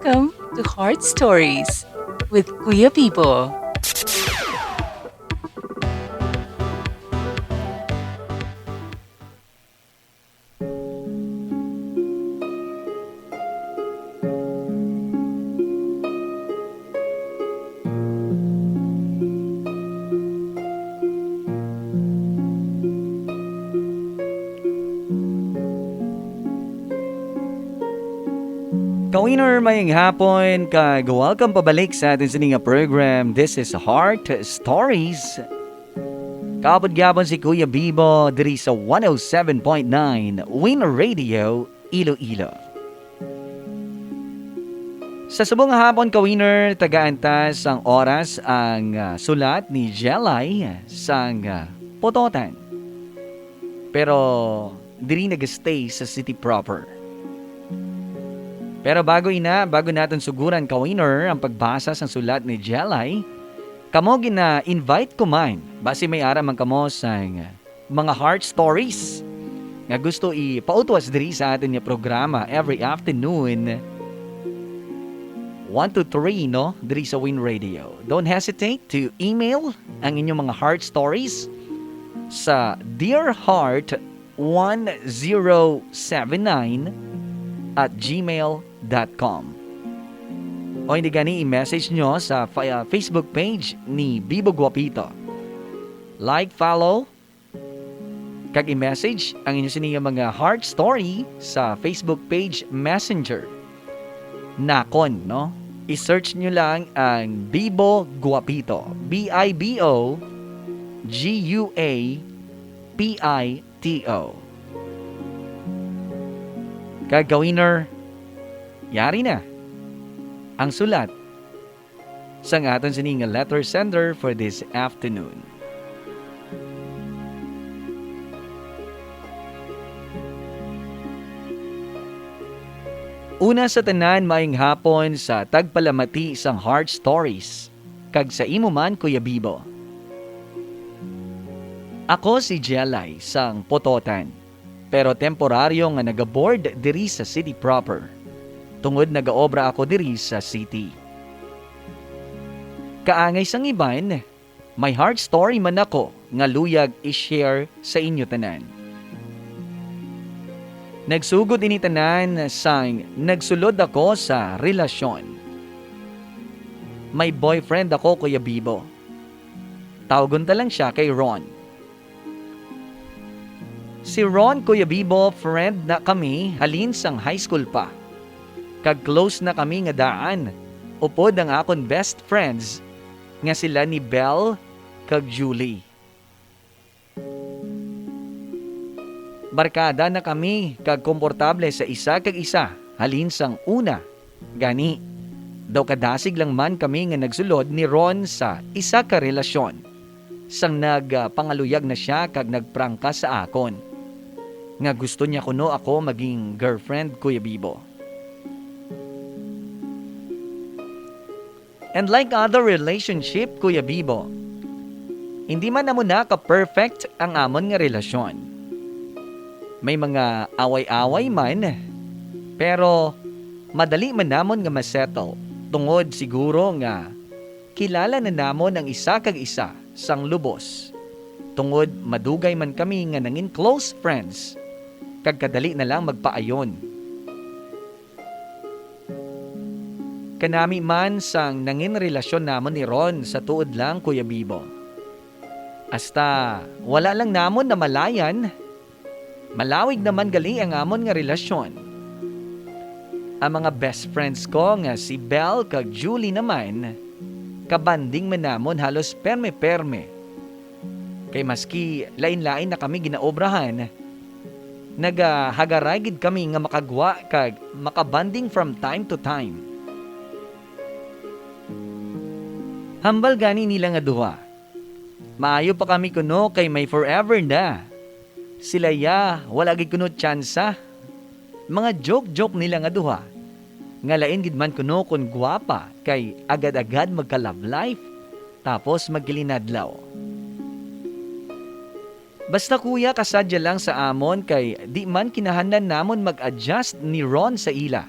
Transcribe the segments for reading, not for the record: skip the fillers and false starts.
Welcome to Heart Stories with Kuya Bibo. Kawiner, mayang hapon, welcome pabalik sa ating sininga program. This is Heart Stories. Kapag-gabon si Kuya Bibo, diri sa 107.9 Win Radio, Iloilo. Sa subong hapon, Kawiner, taga-antas ang oras ang sulat ni Jelay sang Pototan. Pero, diri nag-stay sa city proper. Pero bago natin suguran Kawiner ang pagbasa sa sulat ni Jelay, kamo gina-invite ko man, basi may aram ang kamo sa mga heart stories nga gusto ipautwas diri sa atin nga programa every afternoon 1 to 3, no? Diri sa Win Radio. Don't hesitate to email ang inyong mga heart stories sa dearheart1079@gmail.com o hindi gani i-message nyo sa Facebook page ni Bibo Guapito. Like, follow, kag i-message ang inyo siniya mga heart story sa Facebook page Messenger. Nakon, no? I-search nyo lang ang Bibo Guapito. BIBOGUAPITO. Kagawiner, yari na ang sulat sa aton sining letter sender for this afternoon. Una sa tanan, maayong hapon sa tagpalamati isang heart stories kag sa imo man, Kuya Bibo. Ako si Jelay sang Pototan, pero temporaryo nga nagaboard diri sa city proper. Tungod nagaobra ako diri sa city. Kaangay sang iban, may heart story man ako nga luyag i-share sa inyo tanan. Nagsugod ini tanan sang nagsulod ako sa relasyon. May boyfriend ako, Kuya Bibo. Tawagon ta lang siya kay Ron. Si Ron, Kuya Bibo, friend na kami halin sang high school pa. Kag close na kami nga daan. Upod ang akon best friends nga sila ni Belle kag Julie. Barkada na kami kag komportable sa isa kag isa halin sang una. Gani, daw kadasig lang man kami nga nagsulod ni Ron sa isa ka relasyon. Sang nagpangaluyag na siya kag nagprangka sa akon. Nga gusto niya kuno ako maging girlfriend, Kuya Bibo. And like other relationship, Kuya Bibo, hindi man namo na ka-perfect ang amon nga relasyon. May mga away-away man, pero madali man namon nga masettle. Tungod siguro nga kilala na namon ang isa kag isa sang lubos. Tungod madugay man kami nga nangin close friends, kag kadali na lang magpaayon. Kanami man sang nangin relasyon namon ni Ron sa tuod lang, Kuya Bibo. Hasta wala lang namon na malayan. Malawig naman gali ang amon nga relasyon. Ang mga best friends ko nga si Belle kag Julie naman, kabanding man namon halos perme-perme. Kay maski lain-lain na kami ginaobrahan, nagahagaragid kami nga makagwa kag makabanding from time to time. Hambal gani nila nga duha. Maayo pa kami kuno kay may forever na. Sila wala gid kuno tsansa. Mga joke-joke nila nga duha. Nga lain gid man kuno kun gwapa kay agad-agad magka-love life tapos magkilinadlaw. Basta kuya kasadya lang sa amon kay di man kinahanglan namon mag-adjust ni Ron sa ila.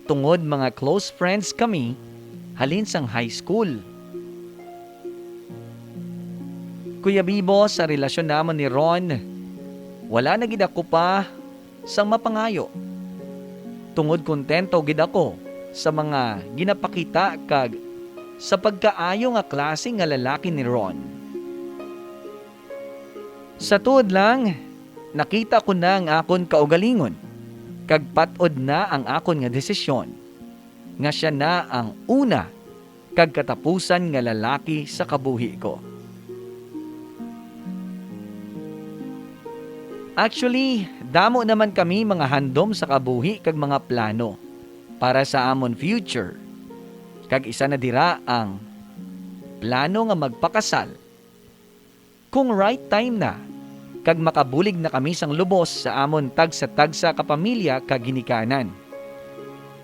tungod mga close friends kami halin sang high school. Kuya Bibo, sa relasyon namon ni Ron, wala na gid ako pa sang mapangayo. Tungod kontento gid ako sa mga ginapakita kag sa pagkaayo nga klase nga lalaki ni Ron. Sa tuod lang, nakita ko na ang akon kaugalingon kag patod na ang akon nga desisyon nga siya na ang una kag katapusan nga lalaki sa kabuhi ko. Actually, damo naman kami mga handom sa kabuhi kag mga plano para sa amon future. Kag isa na dira ang plano nga magpakasal. Kung right time na, kag makabulig na kami sang lubos sa amon tagsa-tagsa kapamilya kag ginikanan.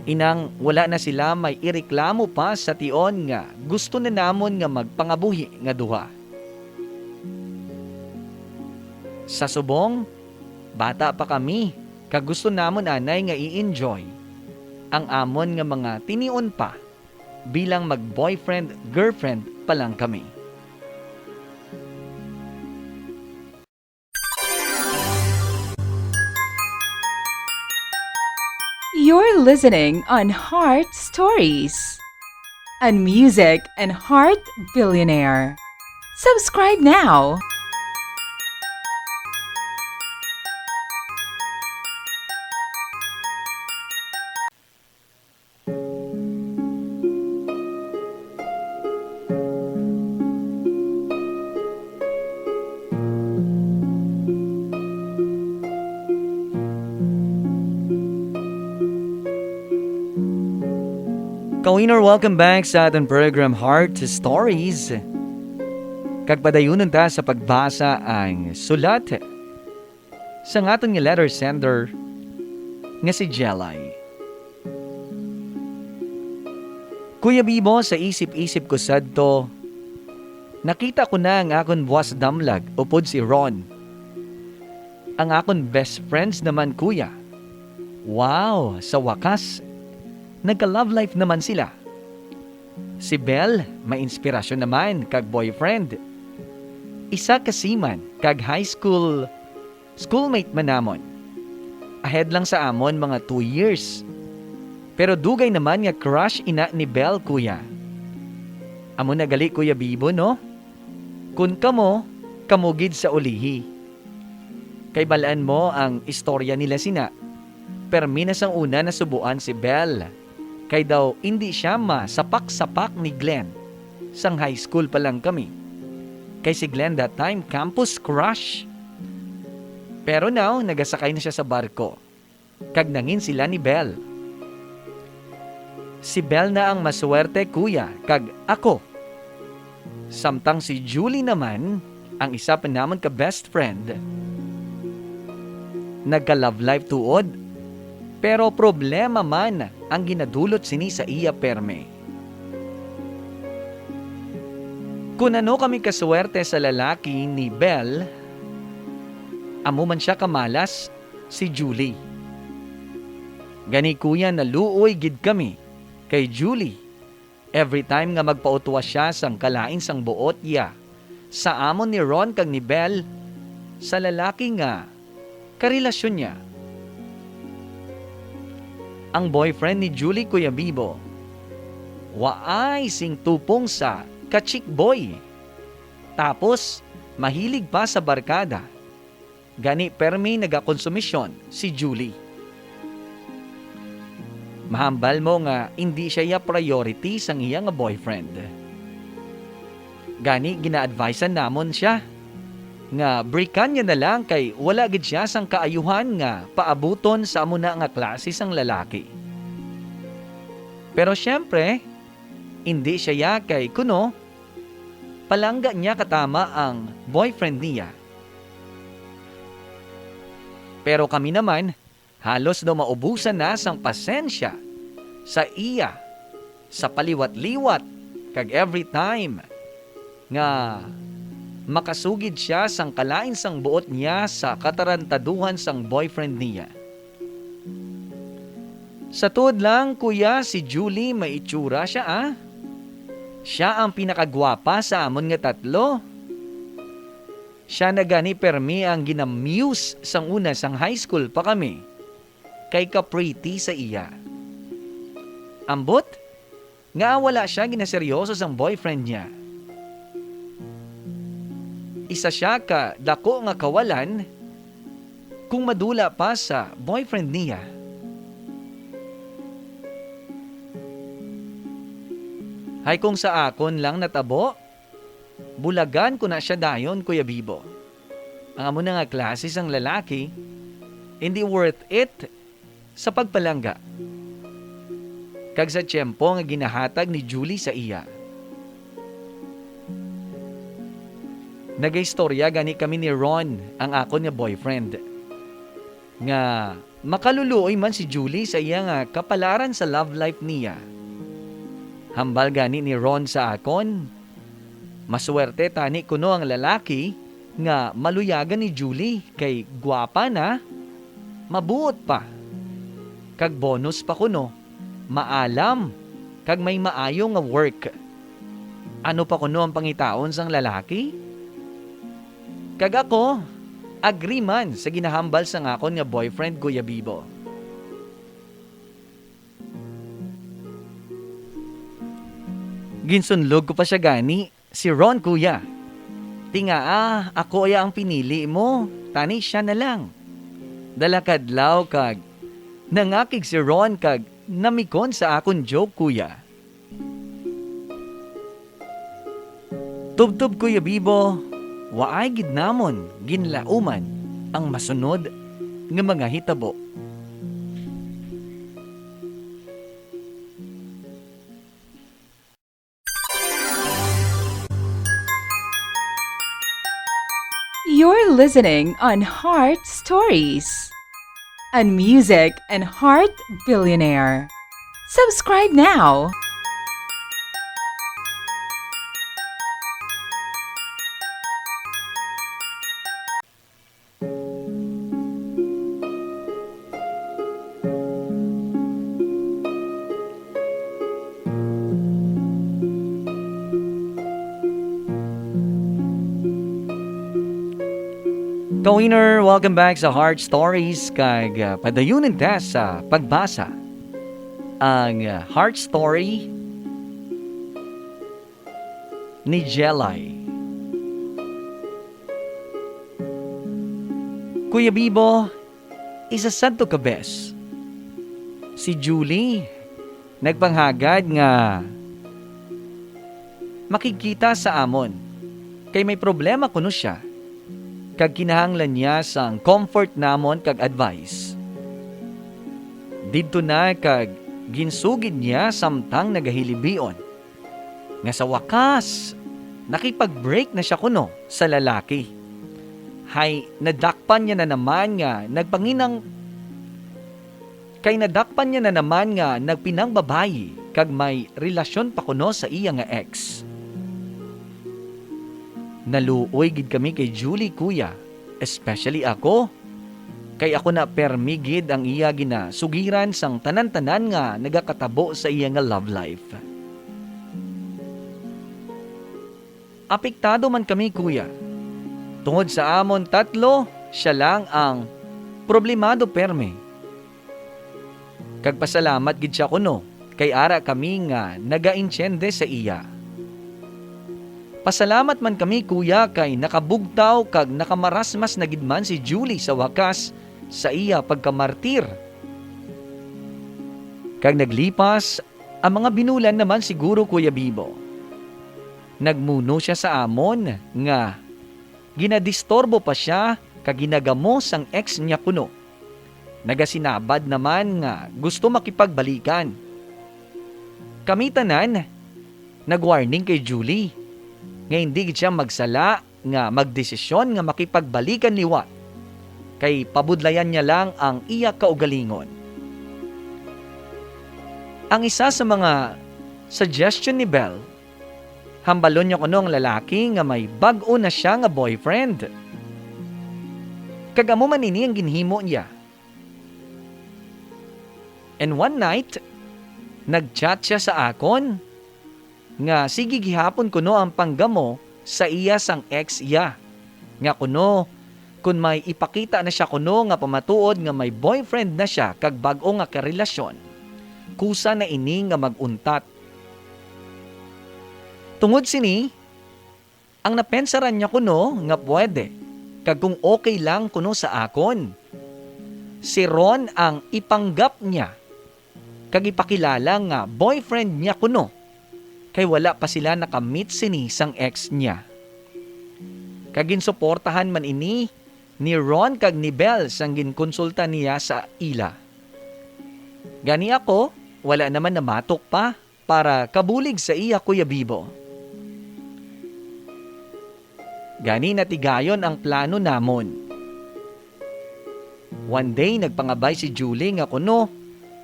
Inang wala na sila may ireklamo pa sa tion nga gusto na namon nga magpangabuhi nga duha. Sa subong, bata pa kami, kag gusto namon anay nga i-enjoy ang amon nga mga tinion pa bilang mag-boyfriend, girlfriend pa lang kami. You're listening on Heart Stories, on Music and Heart Billionaire. Subscribe now. Ka-winner, welcome back sa ating program Heart Stories. Kagpadayunan ta sa pagbasa ang sulat sa aton nga letter sender nga si Jelay. Kuya Bibo, sa isip-isip ko sadto, nakita ko na ang akon buwas damlag upod si Ron. Ang akon best friends naman, kuya. Wow, sa wakas, nagka-love life naman sila. Si Belle, may inspirasyon naman kag boyfriend. Isa kasiman kag high school schoolmate man namon. Ahead lang sa amon mga 2 years. Pero dugay naman nga crush ina ni Belle, kuya. Amo na gali, Kuya Bibo, no? Kun kamo, kamugid sa ulihi. Kay balaan mo ang istorya nila sina. Perminas ang una na subuan si Belle. Kay daw hindi siya masapak-sapak ni Glenn. Sang high school pa lang kami. Kay si Glenn that time, campus crush. Pero now, nagasakay na siya sa barko. Kag nangin sila ni Belle. Si Belle na ang maswerte, kuya, kag ako. Samtang si Julie naman, ang isa pa naman ka best friend. Nagka-love life tuod. Pero problema man ang ginadulot sini sa iya perme. Kung ano kami kaswerte sa lalaki ni Belle, amo man siya kamalas, si Julie. Gani kuya, naluoy gid kami kay Julie. Every time nga magpautwa siya sang kalain sang buot iya, sa amon ni Ron kag ni Belle, sa lalaki nga karelasyon niya. Ang boyfriend ni Julie, Kuya Bibo, waay sing tupong sa ka-chick boy. Tapos, mahilig pa sa barkada. Gani permi nagakonsumisyon si Julie. Mahambal mo nga hindi siya priority sang iya nga boyfriend. Gani gina-advisean namon siya nga breakan niya na lang kay wala gid siya sang kaayuhan nga paabuton sa amuna nga klase sang lalaki. Pero syempre, hindi siya kay kuno palangga niya katama ang boyfriend niya. Pero kami naman, halos daw maubusan na sang pasensya sa iya, sa paliwat-liwat, kag every time nga makasugid siya sang kalain sang buot niya sa katarantaduhan sang boyfriend niya. Sa tuod lang, kuya, si Julie may itsura siya Siya ang pinakagwapa sa amon nga tatlo. Siya na gani permi ang ginamuse sang una sang high school pa kami. Kay ka-pretty sa iya. Ambot, nga wala siya ginaseryoso sang boyfriend niya. Isa siya ka dako nga kawalan kung madula pa sa boyfriend niya. Hay kung sa akon lang natabo, bulagan ko na siya dayon, Kuya Bibo. Ang amo na nga klase sang lalaki, hindi worth it sa pagpalangga. Kag sa tiyempo nga ginahatag ni Julie sa iya. Nagaistorya gani kami ni Ron, ang akon nga boyfriend. Nga makaluluoy man si Julie sa iya nga kapalaran sa love life niya. Hambal gani ni Ron sa akon. Maswerte tani kuno ang lalaki nga maluyagan ni Julie kay gwapa na, mabuot pa. Kag bonus pa kuno, maalam, kag may maayo nga work. Ano pa kuno ang pangitaon sang lalaki? Kag ako, agree man sa ginahambal sang akon nga boyfriend, Kuya Bibo. Ginsunlog ko pa siya gani, si Ron, kuya. Tinga ako ay ang pinili mo, tani siya na lang. Dalakadlaw kag, nangakig si Ron kag namikon sa akon joke, kuya. Tubtub, Kuya Bibo, waay gid namon, ginlauman, ang masunod nga mga hitabo. You're listening on Heart Stories, and music and Heart Billionaire. Subscribe now. Ka-winner, welcome back sa Heart Stories kag padayunin ta sa pagbasa. Ang Heart Story ni Jelay. Kuya Bibo, isa santo ka bes. Si Julie, nagpanghagad nga makikita sa amon. Kay may problema kuno siya. Kag kinahanglan niya sang comfort namon kag advice. Didto na kag ginsugid niya samtang nagahilibion. Nga sa wakas, nakipag-break na siya kuno sa lalaki. Hay, nadakpan niya na naman nga nadakpan niya na naman nga nagpinang babayi kag may relasyon pa kuno sa iya nga ex. Naluoy gid kami kay Julie, kuya. Especially ako. Kay ako na permigid ang iya ginasugiran sang tanan-tanan nga nagakatabo sa iya nga love life. Apektado man kami, kuya. Tungod sa amon tatlo, siya lang ang problemado perme. Kag pasalamat gid siya kuno, kay ara kami nga naga-insyende sa iya. Pasalamat man kami, kuya, kay nakabugtaw kag nakamarasmas na gid man si Julie sa wakas sa iya pagkamartir. Kag naglipas, ang mga binulan naman siguro, Kuya Bibo. Nagmuno siya sa amon nga ginadistorbo pa siya kag ginagamos ang ex niya kuno. Nagasinabad naman nga gusto makipagbalikan. Kami tanan, nagwarning kay Julie nga hindi gid siya magsala nga magdesisyon nga makipagbalikan liwat. Kay pabudlayan niya lang ang iya kaugalingon. Ang isa sa mga suggestion ni Belle, hambalon niya kuno ang lalaki nga may bag-o na siya nga boyfriend. Kagamo man ini ang ginhimo niya. And one night, nagchat siya sa akon nga sige gihapon kuno ang panggamo sa iya sang ex iya. Nga kuno, kung may ipakita na siya kuno nga pamatuod nga may boyfriend na siya kag bag-o nga karelasyon, kusa na ini nga maguntat. Tungod sini, ang napensaran niya kuno nga pwede, kag kung okay lang kuno sa akon. Si Ron ang ipanggap niya, kag ipakilala nga boyfriend niya kuno, kay wala pa sila nakamit sini sang ex niya. Kag ginsuportahan man ini ni Ron kag ni Belle sang ginkonsulta niya sa ila. Gani ako, wala naman namatok pa para kabulig sa iya Kuya Bibo. Gani natigayon ang plano namon. One day, nagpangabay si Julie nga kuno,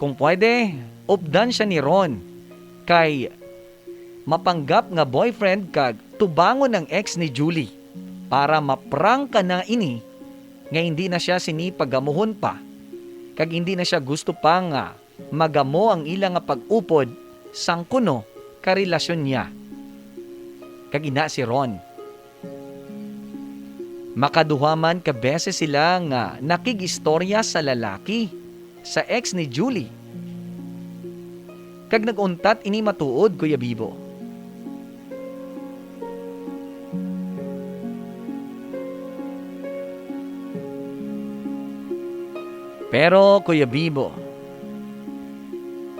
kung pwede, updan siya ni Ron, kay mapanggap nga boyfriend kag tubangon ng ex ni Julie, para maprank ka na ini, nga hindi na siya sinipagamuhon pa, kag hindi na siya gusto pa nga magamo ang ilang nga pag-upod sang kuno karelasyon niya. Kag ina si Ron. Makaduhaman ka beses sila nga nakig-istorya sa lalaki, sa ex ni Julie. Kag naguntat ini matuod, Kuya Bibo. Pero Kuya Bibo,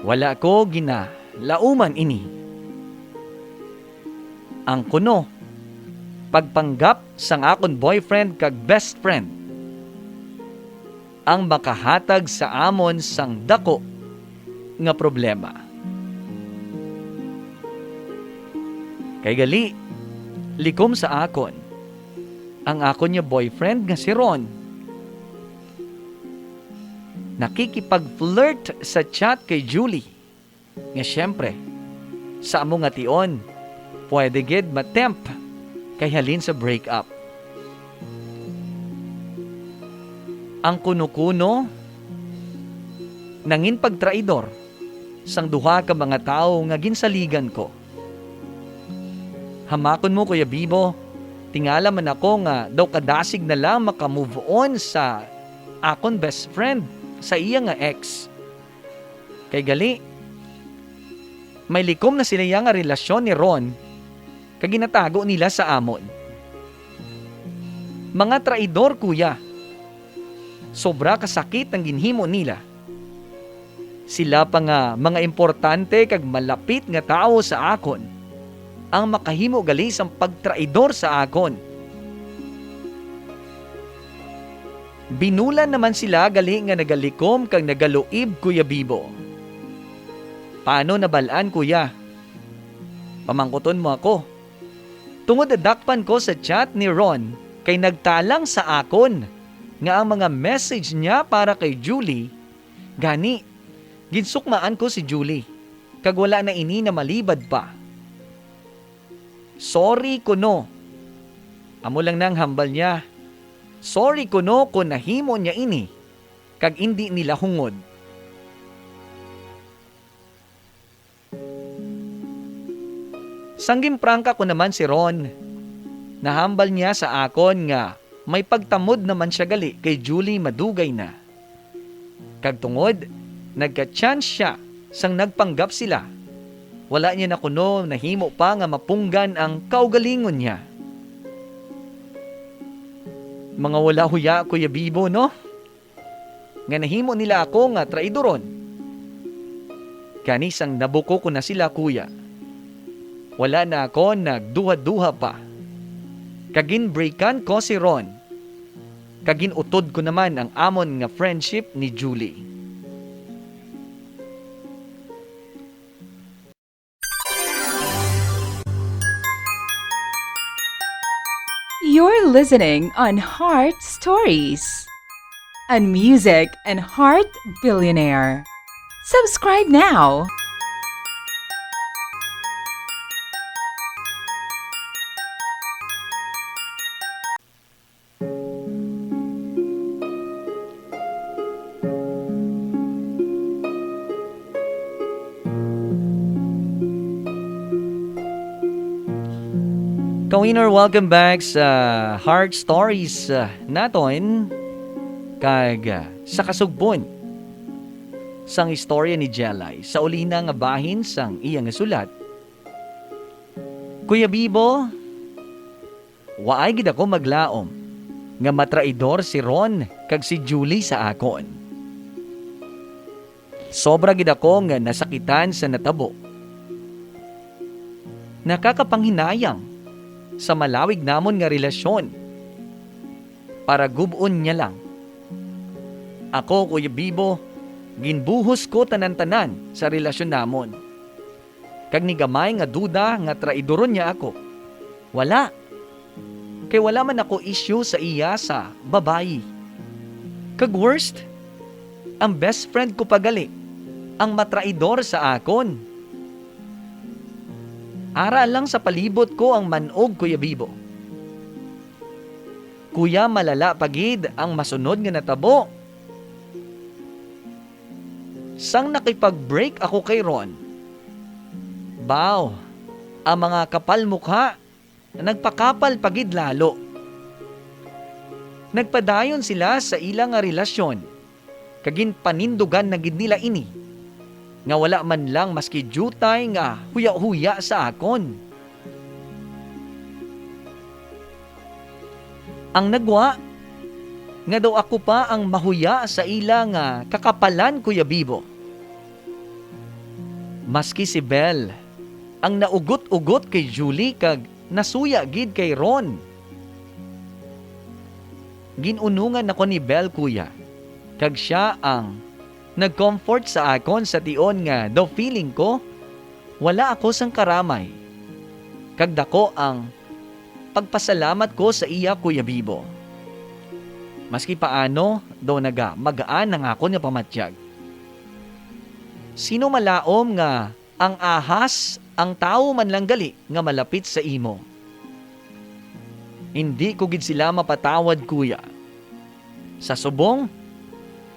wala ko ginalauman ini. Ang kuno, pagpanggap sang akon boyfriend kag best friend, ang makahatag sa amon sang dako nga problema. Kay gali, likom sa akon, ang akon niya boyfriend nga si Ron, nakikipag-flirt sa chat kay Julie, nga syempre, sa amo nga tion, pwede gid matemp kay halin sa breakup. Ang kuno-kuno nangin pagtraidor sang duha ka mga tao nga ginsaligan ko. Hamakon mo, Kuya Bibo, tingala man ako nga daw kadasig na lang makamove on sa akon best friend sa iya nga ex. Kay gali, may likom na sila nga relasyon ni Ron kag ginatago nila sa amon. Mga traidor, kuya. Sobra kasakit ang ginhimo nila. Sila pa nga mga importante kag malapit nga tao sa akon ang makahimo gali sang pagtraidor sa akon. Binulan naman sila gali nga nagalikom kag nagaluib, Kuya Bibo. Paano nabalaan, kuya? Pamangkuton mo ako. Tungod adakpan ko sa chat ni Ron kay nagtalang sa akon nga ang mga message niya para kay Julie, gani, ginsukmaan ko si Julie kag wala na ini na malibad pa. Sorry kuno. Amo lang nang hambal niya. Sorry kuno kung nahimo niya ini kag hindi nila hungod. Sanggim prangka ko naman si Ron. Nahambal niya sa akon nga may pagtamod naman siya gali kay Julie madugay na. Kag tungod, nagka-chance siya sang nagpanggap sila. Wala niya na kuno nahimo pa nga mapunggan ang kaugalingon niya. Mga wala huya, Kuya Bibo, no? Nga nahimo nila ako nga traidoron. Kanisang nabuko ko na sila, kuya. Wala na ako nagduha-duha pa. Kagin-breakan ko si Ron. Kagin-utod ko naman ang amon nga friendship ni Julie. You're listening on Heart Stories, a music and heart billionaire. Subscribe now. Ka-winner, welcome back sa Heart Stories naton kag sa kasugbon sang istorya ni Jelay sa ulina nga bahin sang iya nga sulat. Kuya Bibo, waay gid ako maglaom nga matraidor si Ron kag si Julie sa akon. Sobra gid ako nga nasakitan sa natabo. Nakakapanghinayang sa malawig namon nga relasyon para gubon niya lang. Ako, Kuya Bibo, ginbuhos ko tanan-tanan sa relasyon namon. Kag ni gamay nga duda nga traidoron niya ako. Wala. Kay wala man ako issue sa iya sa babayi. Kag worst, ang best friend ko pagali, ang matraidor sa akon. Ara lang sa palibot ko ang manog, Kuya Bibo. Kuya, malala pagid ang masunod nga natabo. Sang nakipag-break ako kay Ron, baw, ang mga kapal mukha, nagpakapal pagid lalo. Nagpadayon sila sa ilang nga relasyon, kagin panindugan na gid nila ini, nga wala man lang maski jutay nga huya-huya sa akon. Ang nagwa, nga daw ako pa ang mahuya sa ilang nga kakapalan, Kuya Bibo. Maski si Belle, ang naugot-ugot kay Julie kag nasuya gid kay Ron. Ginunungan ako ni Belle, Kuya, kag siya ang nag-comfort sa akon sa tion nga daw feeling ko wala ako sang karamay. Kag dako ang pagpasalamat ko sa iya, Kuya Bibo. Maski paano daw magaan ang ako nga pamatyag. Sino malaom nga ang ahas ang tao man lang gali nga malapit sa imo. Hindi ko gid sila mapatawad, Kuya. Sa subong,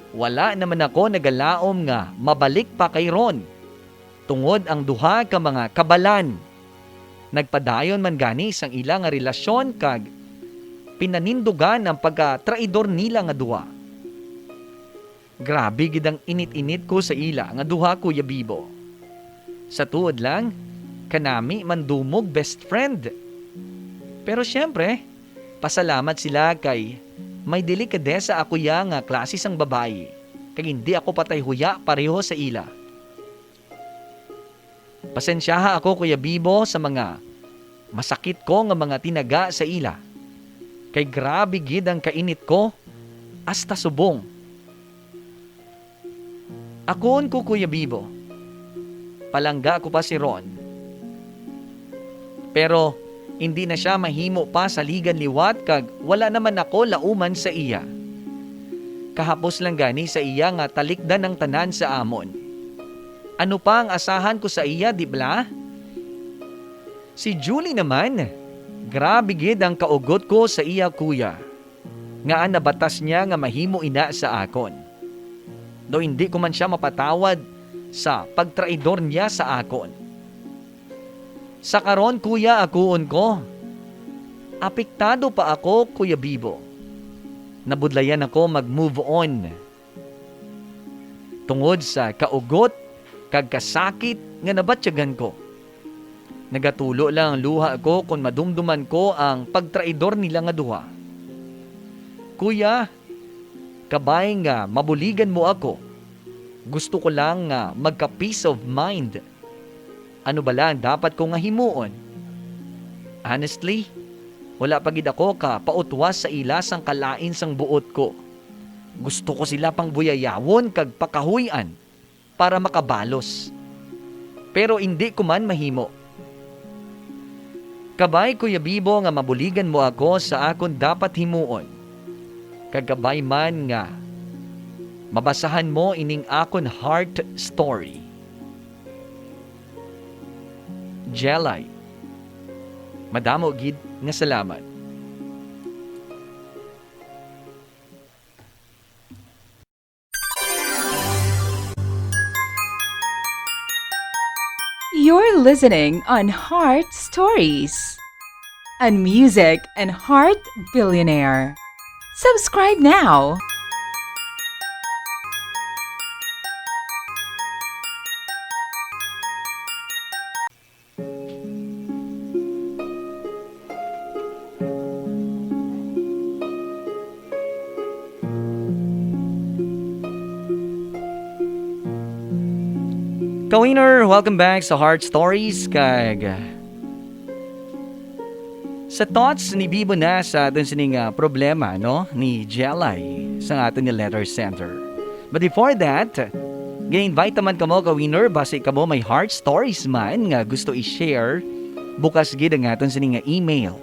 wala naman ako nagalaom nga mabalik pa kay Ron. Tungod ang duha ka mga kabalan. Nagpadayon man gani sang ilang nga relasyon kag pinanindugan ang pagka-traidor nila nga duha. Grabe gid ang init-init ko sa ila nga duha, Kuya Bibo. Sa tuod lang, kanami mandumog best friend. Pero syempre, pasalamat sila kay may delikadesa ako ya nga klase sang babae, kag hindi ako patay huya pareho sa ila. Pasensyaha ako, Kuya Bibo, sa mga masakit ko nga mga tinaga sa ila. Kay grabe gid ang kainit ko, hasta subong. Akon ko, Kuya Bibo, palangga ko pa si Ron. Pero hindi na siya mahimo pa sa ligan liwat kag wala naman ako lauman sa iya. Kahapos lang gani sa iya nga talikdan ng tanan sa amon. Ano pa ang asahan ko sa iya, di bla? Si Julie naman, grabe gid ang kaugot ko sa iya, Kuya. Nga nabatas niya nga mahimo ina sa akon. Do hindi ko man siya mapatawad sa pagtraidor niya sa akon. Sa karon, Kuya, akuon ko. Apektado pa ako, Kuya Bibo. Nabudlayan ako mag-move on. Tungod sa kaugot, kag kasakit nga nabatsyagan ko. Nagatulo lang ang luha ko kung madumduman ko ang pagtraidor nila nga duha. Kuya, kabay nga mabuligan mo ako. Gusto ko lang nga magka-peace of mind. Ano bala ang dapat ko nga himuon? Honestly, wala pagid ako ka pautwas sa ilasang kalain sang buot ko. Gusto ko sila pang buyayawon kag pakahuyan para makabalos. Pero hindi ko man mahimo. Kabay, Kuya Bibo, nga mabuligan mo ako sa akon dapat himuon. Kagabay man nga mabasahan mo ining akon heart story. Jelay, madamo gid nga salamat. You're listening on Heart Stories. and music and heart billionaire. Subscribe now. Ka-winner, welcome back sa Heart Stories. Sa thoughts ni Bibo na sa atin sining problema no ni Jelay sa atin ni Letter Center. But before that, ga-invite naman kamo ka-winner base kamo may heart stories man nga gusto i-share bukas gid ang aton sining email.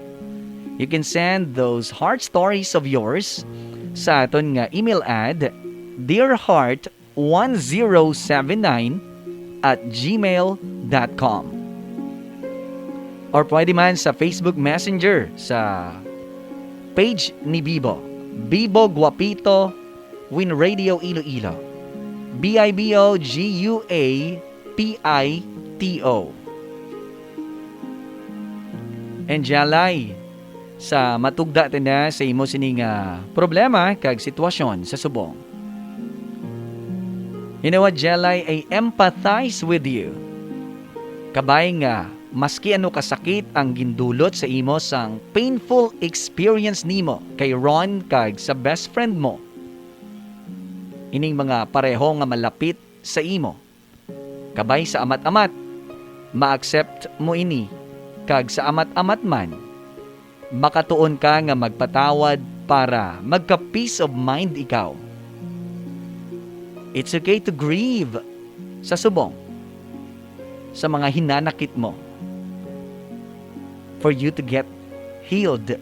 You can send those heart stories of yours sa aton nga email ad dearheart1079@gmail.com or pwede man sa Facebook Messenger sa page ni Bibo. Bibo Guapito Win Radio Iloilo. BIBOGUAPITO. And Jalay, sa matugda na sa imo sining problema kag sitwasyon sa subong. You know what, Jelay, I empathize with you. Kabay nga, maski ano kasakit ang gindulot sa imo sang painful experience nimo kay Ron kag sa best friend mo. Ining mga pareho nga malapit sa imo. Kabay sa amat-amat, ma-accept mo ini. Kag sa amat-amat man, makatuon ka nga magpatawad para magka-peace of mind ikaw. It's okay to grieve sa subong, sa mga hinanakit mo, for you to get healed.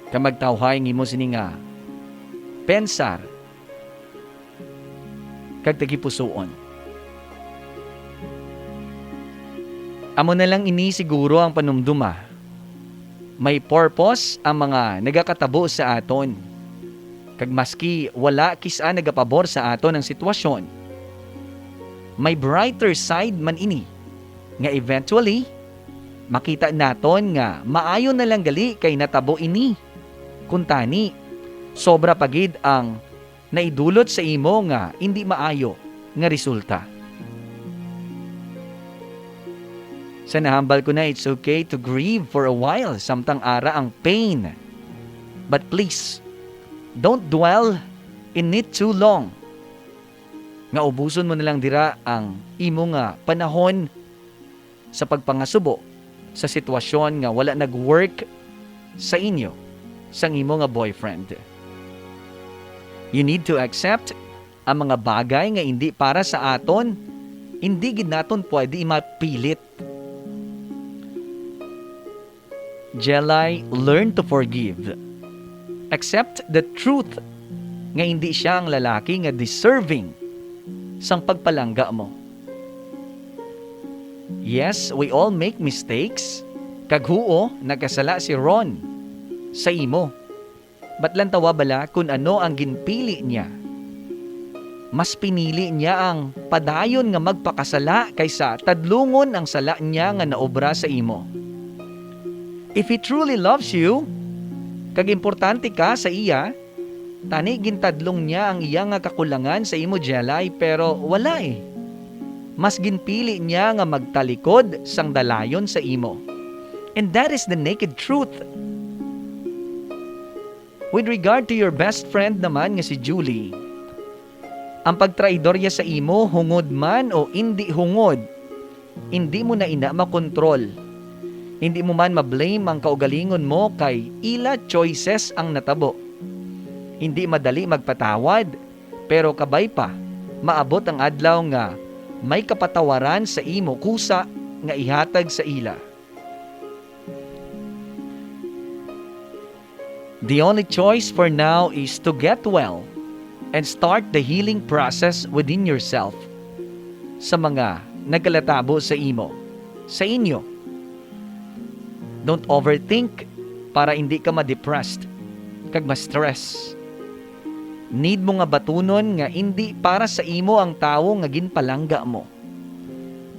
Kamagtawhay ng imo sininga, pensar, kag tagipusoon. Amo na lang ini siguro ang panumduma. May purpose ang mga nagakatabo sa aton. Kag maski wala kisa nagapabor sa aton ang sitwasyon, may brighter side man ini nga eventually makita naton nga maayo na lang gali kay natabo ini. Kuntani sobra pagid ang naidulot sa imo nga hindi maayo nga resulta. Sa nahambal ko na, it's okay to grieve for a while samtang ara ang pain. But please, don't dwell in it too long. Nga ubuson mo na lang dira ang imo nga panahon sa pagpangasubo sa sitwasyon nga wala nag-work sa inyo, sang imo nga boyfriend. You need to accept ang mga bagay nga hindi para sa aton, hindi gid naton pwede imapilit. Jelay, learn to forgive. Accept the truth nga hindi siya ang lalaki nga deserving sang pagpalangga mo. Yes, we all make mistakes. Kaghuo, nagkasala si Ron sa imo. Ba't lang tawa bala kung ano ang ginpili niya? Mas pinili niya ang padayon nga magpakasala kaysa tadlungon ang sala niya nga naobra sa imo. If he truly loves you, kag importante ka sa iya, tani gintadlong niya ang iya nga kakulangan sa imo, Jelay, pero wala eh. Mas ginpili niya nga magtalikod sang dalayon sa imo. And that is the naked truth. With regard to your best friend naman nga si Julie, ang pagtraidorya sa imo, hungod man o hindi hungod, hindi mo na ina makontrol. Hindi mo man ma-blame ang kaugalingon mo kay ila choices ang natabo. Hindi madali magpatawad, pero kabay pa, maabot ang adlaw nga may kapatawaran sa imo kusa nga ihatag sa ila. The only choice for now is to get well and start the healing process within yourself. Sa mga nagkalatabo sa imo, sa inyo. Don't overthink para hindi ka ma-depressed kag ma-stress. Need mo nga batunon nga hindi para sa imo ang tawo nga ginpalangga mo.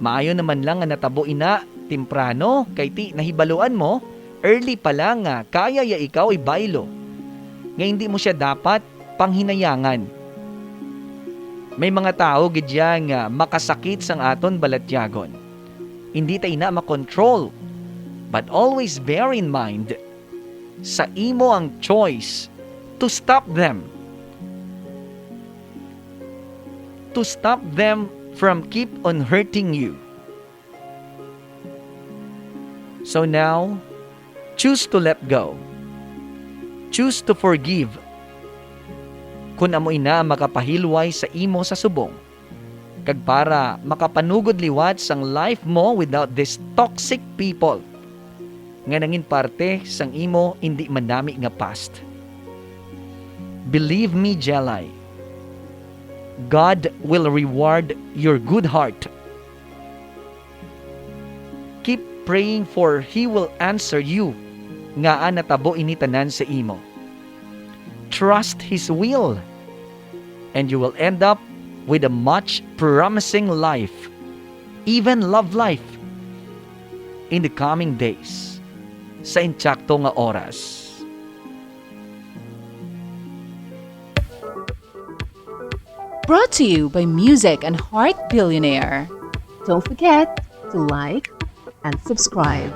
Maayo naman lang nga natabo ina temprano, kay ti nahibaluan mo, early pa lang nga, kaya ya ikaw ay baylo. Nga hindi mo siya dapat panghinayangan. May mga tao gidya nga makasakit sang aton balatyagon. Hindi tayo na makontrol. But always bear in mind, sa imo ang choice to stop them. To stop them from keep on hurting you. So now, choose to let go. Choose to forgive. Kung amoy na makapahilway sa imo sa subong, kag para makapanugod liwat sang life mo without these toxic people, nga nangin parte sang imo hindi manami nga past. Believe me, Jelay, God will reward your good heart. Keep praying for He will answer you nga natabo initanan sa imo. Trust His will and you will end up with a much promising life, even love life, in the coming days, sa intsakto nga oras. Brought to you by Music and Heart Billionaire. Don't forget to like and subscribe.